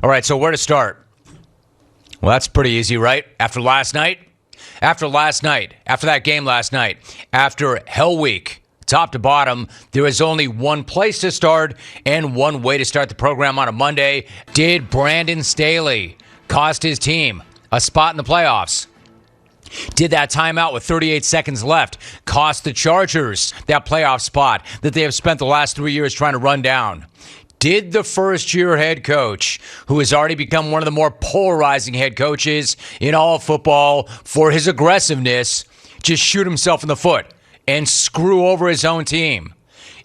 All right, so where to start? Well, that's pretty easy, right? After that game last night, after Hell Week, top to bottom, there is only one place to start and one way to start the program on a Monday. Did Brandon Staley cost his team a spot in the playoffs? Did that timeout with 38 seconds left cost the Chargers that playoff spot that they have spent the last 3 years trying to run down? Did the first-year head coach, who has already become one of the more polarizing head coaches in all of football for his aggressiveness, just shoot himself in the foot and screw over his own team?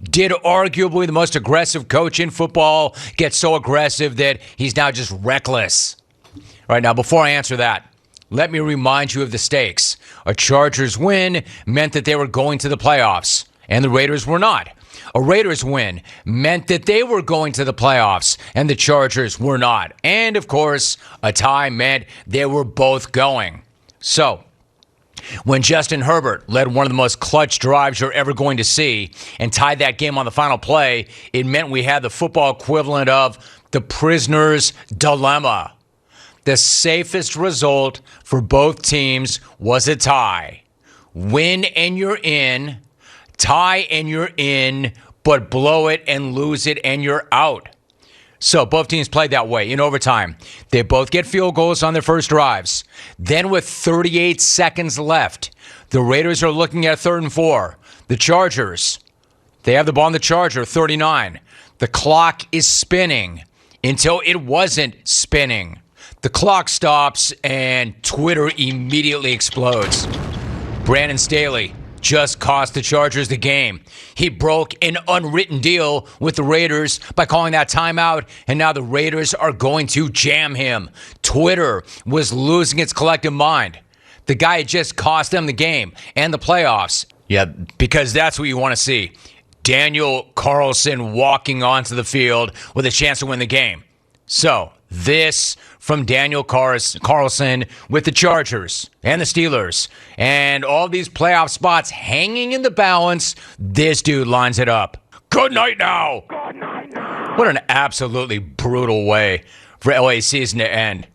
Did arguably the most aggressive coach in football get so aggressive that he's now just reckless? All right, now before I answer that, let me remind you of the stakes. A Chargers win meant that they were going to the playoffs, and the Raiders were not. A Raiders win meant that they were going to the playoffs, and the Chargers were not. And, of course, a tie meant they were both going. So, when Justin Herbert led one of the most clutch drives you're ever going to see and tied that game on the final play, it meant we had the football equivalent of the prisoner's dilemma. The safest result for both teams was a tie. Win and you're in. Tie and you're in, but blow it and lose it and you're out. So both teams played that way in overtime. They both get field goals on their first drives. Then with 38 seconds left, the Raiders are looking at 3rd and 4. The Chargers, they have the ball on the Charger, 39. The clock is spinning until it wasn't spinning. The clock stops and Twitter immediately explodes. Brandon Staley just cost the Chargers the game. He broke an unwritten deal with the Raiders by calling that timeout, and now the Raiders are going to jam him. Twitter was losing its collective mind. The guy had just cost them the game and the playoffs. Yeah, because that's what you want to see. Daniel Carlson walking onto the field with a chance to win the game. So, this from Daniel Carlson with the Chargers and the Steelers and all these playoff spots hanging in the balance. This dude lines it up. Good night now. Good night now. What an absolutely brutal way for LA's season to end.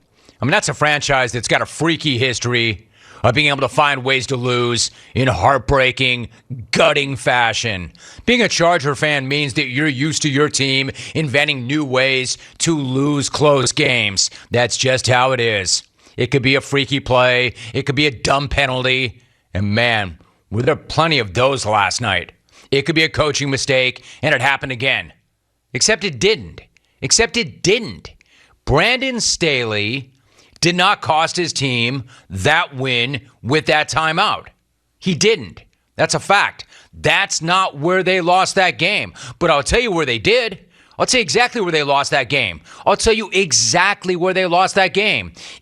I mean, that's a franchise that's got a freaky history of being able to find ways to lose in heartbreaking, gutting fashion. Being a Charger fan means that you're used to your team inventing new ways to lose close games. That's just how it is. It could be a freaky play. It could be a dumb penalty. And man, were there plenty of those last night. It could be a coaching mistake, and it happened again. Except it didn't. Brandon Staley did not cost his team that win with that timeout. He didn't. That's a fact. That's not where they lost that game. But I'll tell you where they did. I'll tell you exactly where they lost that game.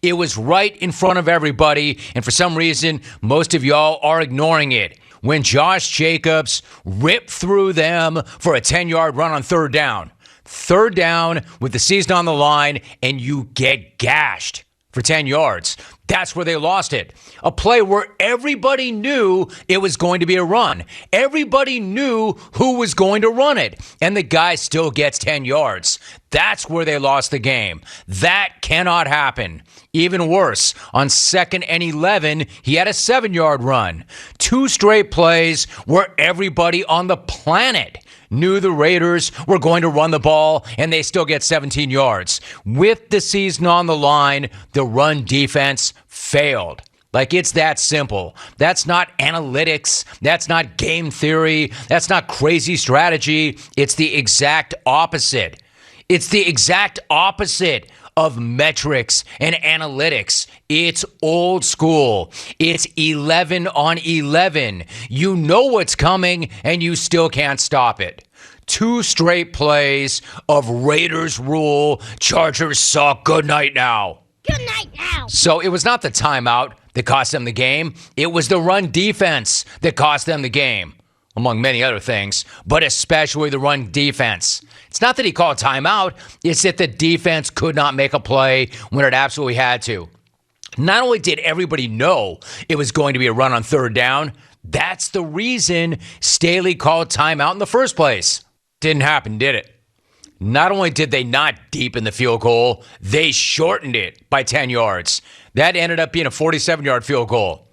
It was right in front of everybody, and for some reason, most of y'all are ignoring it. When Josh Jacobs ripped through them for a 10-yard run on 3rd down. 3rd down with the season on the line, and you get gashed for 10 yards. That's where they lost it. A play where everybody knew it was going to be a run. Everybody knew who was going to run it. And the guy still gets 10 yards. That's where they lost the game. That cannot happen. Even worse, on 2nd and 11, he had a 7-yard run. 2 straight plays where everybody on the planet knew the Raiders were going to run the ball, and they still get 17 yards. With the season on the line, the run defense failed. Like, it's that simple. That's not analytics. That's not game theory. That's not crazy strategy. It's the exact opposite. It's the exact opposite of metrics and analytics. It's old school. It's 11 on 11. You know what's coming, and you still can't stop it. 2 straight plays of Raiders rule. Chargers suck. Good night now. Good night now. So it was not the timeout that cost them the game. It was the run defense that cost them the game, among many other things, but especially the run defense. It's not that he called timeout. It's that the defense could not make a play when it absolutely had to. Not only did everybody know it was going to be a run on 3rd down, that's the reason Staley called timeout in the first place. Didn't happen, did it? Not only did they not deepen the field goal, they shortened it by 10 yards. That ended up being a 47-yard field goal.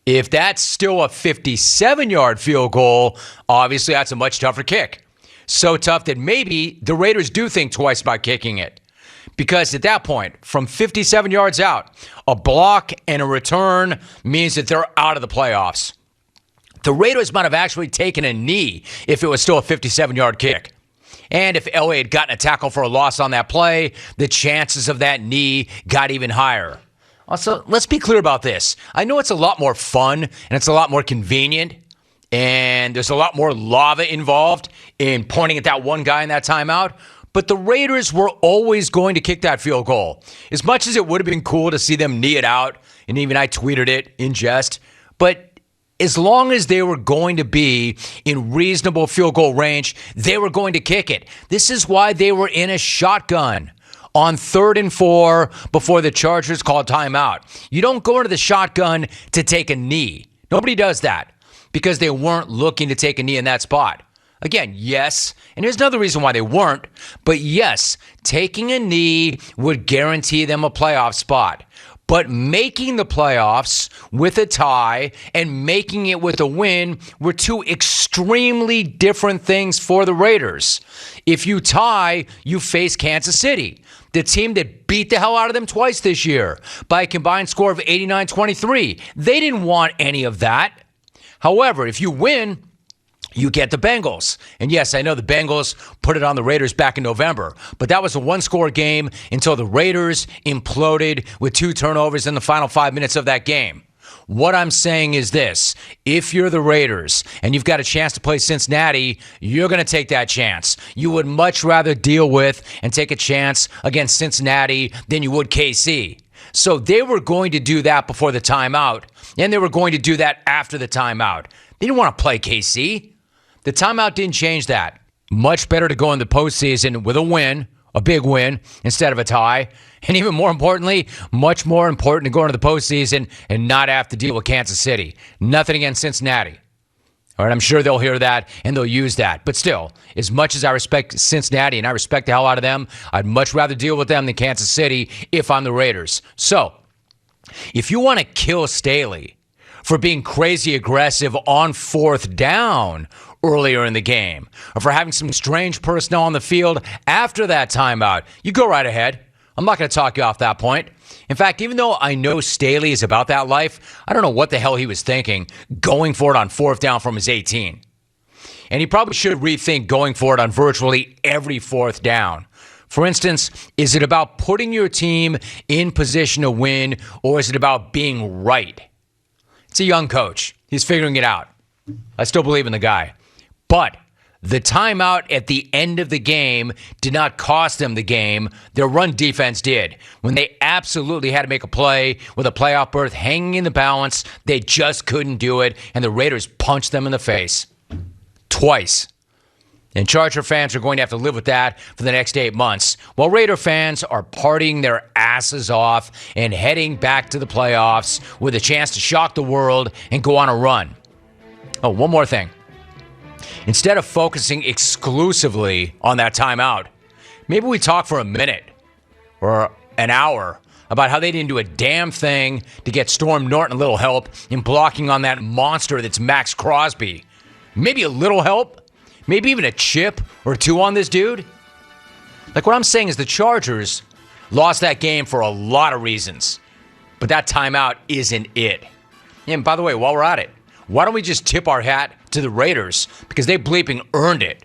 If that's still a 57-yard field goal, obviously that's a much tougher kick. So tough that maybe the Raiders do think twice about kicking it. Because at that point, from 57 yards out, a block and a return means that they're out of the playoffs. The Raiders might have actually taken a knee if it was still a 57-yard kick. And if LA had gotten a tackle for a loss on that play, the chances of that knee got even higher. Also, let's be clear about this. I know it's a lot more fun and it's a lot more convenient, and there's a lot more lava involved in pointing at that one guy in that timeout, but the Raiders were always going to kick that field goal. As much as it would have been cool to see them knee it out, and even I tweeted it in jest, but as long as they were going to be in reasonable field goal range, they were going to kick it. This is why they were in a shotgun on 3rd and 4 before the Chargers called timeout. You don't go into the shotgun to take a knee. Nobody does that because they weren't looking to take a knee in that spot. Again, yes, and here's another reason why they weren't, but yes, taking a knee would guarantee them a playoff spot. But making the playoffs with a tie and making it with a win were two extremely different things for the Raiders. If you tie, you face Kansas City, the team that beat the hell out of them twice this year by a combined score of 89-23. They didn't want any of that. However, if you win, you get the Bengals. And yes, I know the Bengals put it on the Raiders back in November, but that was a one-score game until the Raiders imploded with 2 turnovers in the final 5 minutes of that game. What I'm saying is this: if you're the Raiders and you've got a chance to play Cincinnati, you're going to take that chance. You would much rather deal with and take a chance against Cincinnati than you would KC. So they were going to do that before the timeout, and they were going to do that after the timeout. They didn't want to play KC. The timeout didn't change that. Much better to go in the postseason with a win, a big win, instead of a tie. And even more importantly, much more important to go into the postseason and not have to deal with Kansas City. Nothing against Cincinnati. All right, I'm sure they'll hear that and they'll use that. But still, as much as I respect Cincinnati and I respect the hell out of them, I'd much rather deal with them than Kansas City if I'm the Raiders. So, if you want to kill Staley for being crazy aggressive on 4th down earlier in the game, or for having some strange personnel on the field after that timeout, you go right ahead. I'm not going to talk you off that point. In fact, even though I know Staley is about that life, I don't know what the hell he was thinking going for it on 4th down from his 18. And he probably should rethink going for it on virtually every 4th down. For instance, is it about putting your team in position to win, or is it about being right? It's a young coach. He's figuring it out. I still believe in the guy. But the timeout at the end of the game did not cost them the game. Their run defense did. When they absolutely had to make a play with a playoff berth hanging in the balance, they just couldn't do it, and the Raiders punched them in the face. Twice. And Charger fans are going to have to live with that for the next 8 months, while Raider fans are partying their asses off and heading back to the playoffs with a chance to shock the world and go on a run. Oh, one more thing. Instead of focusing exclusively on that timeout, maybe we talk for a minute or an hour about how they didn't do a damn thing to get Storm Norton a little help in blocking on that monster that's Max Crosby. Maybe a little help, maybe even a chip or 2 on this dude. Like, what I'm saying is the Chargers lost that game for a lot of reasons, but that timeout isn't it. And by the way, while we're at it, why don't we just tip our hat to the Raiders, because they bleeping earned it.